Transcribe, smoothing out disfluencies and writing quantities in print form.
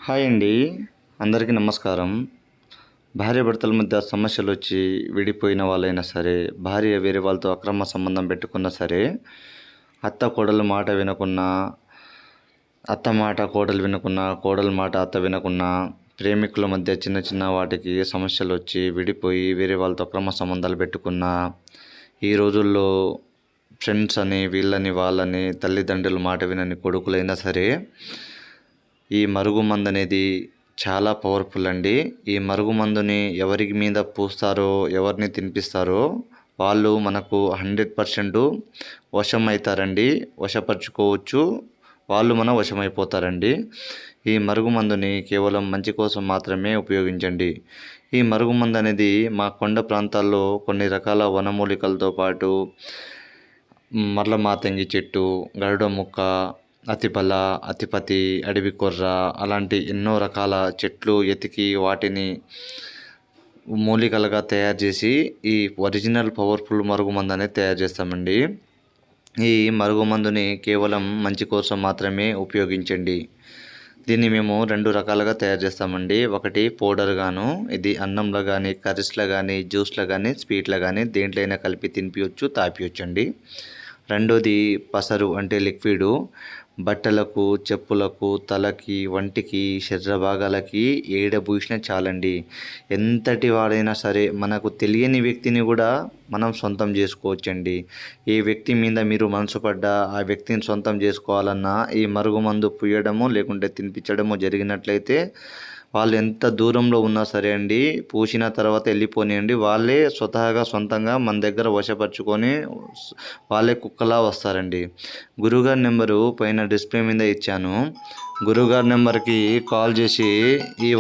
Hi అండి. అందరికీ నమస్కారం. భార్యాభర్తల మధ్య సమస్యలు వచ్చి విడిపోయిన వాళ్ళైనా సరే, భార్య వేరే వాళ్ళతో అక్రమ సంబంధం పెట్టుకున్నా సరే, అత్త కోడలు మాట వినకున్నా, అత్త మాట కోడలు వినకున్నా, కోడలు మాట అత్త వినకున్నా, ప్రేమికుల మధ్య చిన్న చిన్న వాటికి సమస్యలు వచ్చి విడిపోయి వేరే వాళ్ళతో అక్రమ సంబంధాలు పెట్టుకున్నా, ఈ రోజుల్లో ఫ్రెండ్స్ అని వీళ్ళని వాళ్ళని తల్లిదండ్రుల మాట వినని కొడుకులైనా సరే, ఈ మరుగుమందు అనేది చాలా పవర్ఫుల్ అండి. ఈ మరుగుమందుని ఎవరి మీద పూస్తారో, ఎవరిని తినిపిస్తారో వాళ్ళు మనకు 100% వశం అవుతారండి. వశపరుచుకోవచ్చు, వాళ్ళు మన వశమైపోతారండి. ఈ మరుగుమందుని కేవలం మంచి కోసం మాత్రమే ఉపయోగించండి. ఈ మరుగుమందు అనేది మా కొండ ప్రాంతాల్లో కొన్ని రకాల వనమూలికలతో పాటు మర్ల మాతంగి చెట్టు, గరుడ ముక్క, అతిపల, అతిపతి, అడవి కొర్ర అలాంటి ఎన్నో రకాల చెట్లు ఎతికి వాటిని మూలికలుగా తయారు చేసి ఈ ఒరిజినల్ పవర్ఫుల్ మరుగుమందు అనేది తయారు చేస్తామండి. ఈ మరుగుమందుని కేవలం మంచి కోసం మాత్రమే ఉపయోగించండి. దీన్ని మేము 2 రకాలుగా తయారు చేస్తామండి. ఒకటి పౌడర్ గాను, ఇది అన్నంలో కానీ, కర్రీస్లో కానీ, జ్యూస్లో కానీ, స్వీట్లో కానీ దేంట్లో అయినా కలిపి తినిపించవచ్చు, తాపించండి. రెండోది పసరు అంటే లిక్విడు. బట్టలకు, చెప్పులకు, తలకి, వంటికి, శరీర భాగాలకి ఏడబూసినా చాలండి. ఎంతటి వాడైనా సరే మనకు తెలియని వ్యక్తిని కూడా మనం సొంతం చేసుకోవచ్చండి. ఏ వ్యక్తి మీద మీరు మనసు పడ్డా ఆ వ్యక్తిని సొంతం చేసుకోవాలన్నా ఈ మరుగుమందు పూయడము లేకుంటే తినిపించడము జరిగినట్లయితే వాళ్ళు ఎంత దూరంలో ఉన్నా సరే అండి, పూసిన తర్వాత వెళ్ళిపోనియండి, వాళ్ళే స్వతహాగా సొంతంగా మన దగ్గర వశపరుచుకొని వాళ్ళే కుక్కలా వస్తారండి. గురువుగారి నెంబరు పైన డిస్ప్లే మీద ఇచ్చాను. గురువుగారి నెంబర్కి కాల్ చేసి ఈ